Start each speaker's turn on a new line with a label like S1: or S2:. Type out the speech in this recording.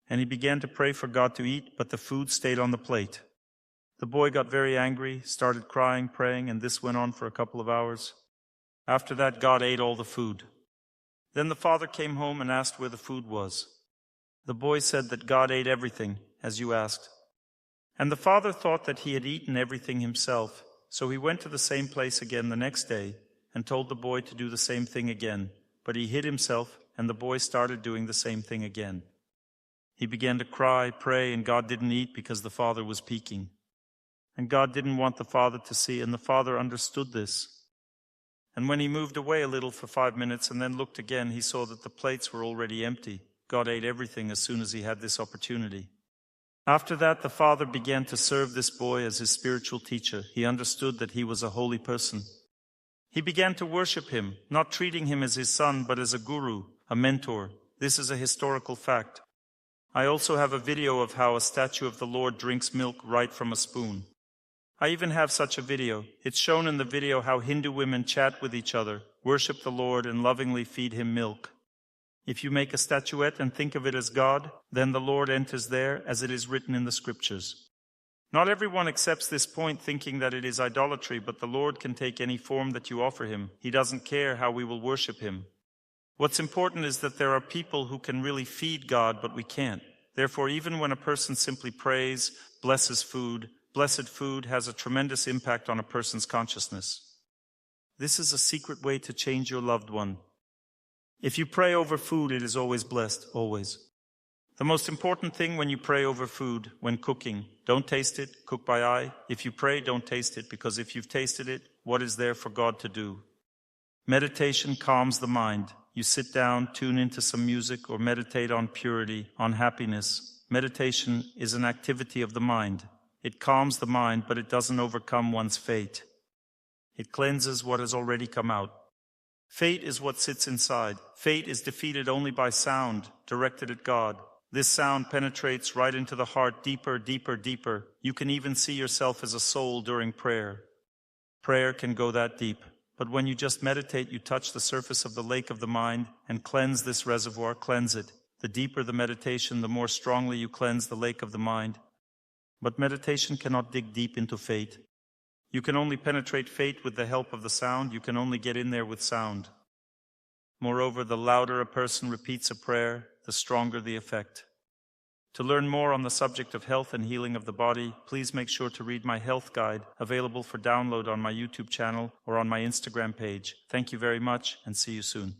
S1: and he began to pray for God to eat, but the food stayed on the plate. The boy got very angry, started crying, praying, and this went on for a couple of hours. After that, God ate all the food. Then the father came home and asked where the food was. The boy said that God ate everything, as you asked. And the father thought that he had eaten everything himself, so he went to the same place again the next day and told the boy to do the same thing again. But he hid himself, and the boy started doing the same thing again. He began to cry, pray, and God didn't eat because the father was peeking. And God didn't want the father to see, and the father understood this. And when he moved away a little for 5 minutes and then looked again, he saw that the plates were already empty. God ate everything as soon as he had this opportunity. After that, the father began to serve this boy as his spiritual teacher. He understood that he was a holy person. He began to worship him, not treating him as his son, but as a guru, a mentor. This is a historical fact. I also have a video of how a statue of the Lord drinks milk right from a spoon. I even have such a video. It's shown in the video how Hindu women chat with each other, worship the Lord, and lovingly feed him milk. If you make a statuette and think of it as God, then the Lord enters there, as it is written in the scriptures. Not everyone accepts this point, thinking that it is idolatry, but the Lord can take any form that you offer him. He doesn't care how we will worship him. What's important is that there are people who can really feed God, but we can't. Therefore, even when a person simply prays, blesses food, blessed food has a tremendous impact on a person's consciousness. This is a secret way to change your loved one. If you pray over food, it is always blessed, always. The most important thing when you pray over food, when cooking, don't taste it, cook by eye. If you pray, don't taste it, because if you've tasted it, what is there for God to do? Meditation calms the mind. You sit down, tune into some music, or meditate on purity, on happiness. Meditation is an activity of the mind. It calms the mind, but it doesn't overcome one's fate. It cleanses what has already come out. Fate is what sits inside. Fate is defeated only by sound, directed at God. This sound penetrates right into the heart, deeper, deeper, deeper. You can even see yourself as a soul during prayer. Prayer can go that deep. But when you just meditate, you touch the surface of the lake of the mind and cleanse this reservoir, cleanse it. The deeper the meditation, the more strongly you cleanse the lake of the mind. But meditation cannot dig deep into fate. You can only penetrate fate with the help of the sound. You can only get in there with sound. Moreover, the louder a person repeats a prayer, the stronger the effect. To learn more on the subject of health and healing of the body, please make sure to read my health guide, available for download on my YouTube channel or on my Instagram page. Thank you very much, and see you soon.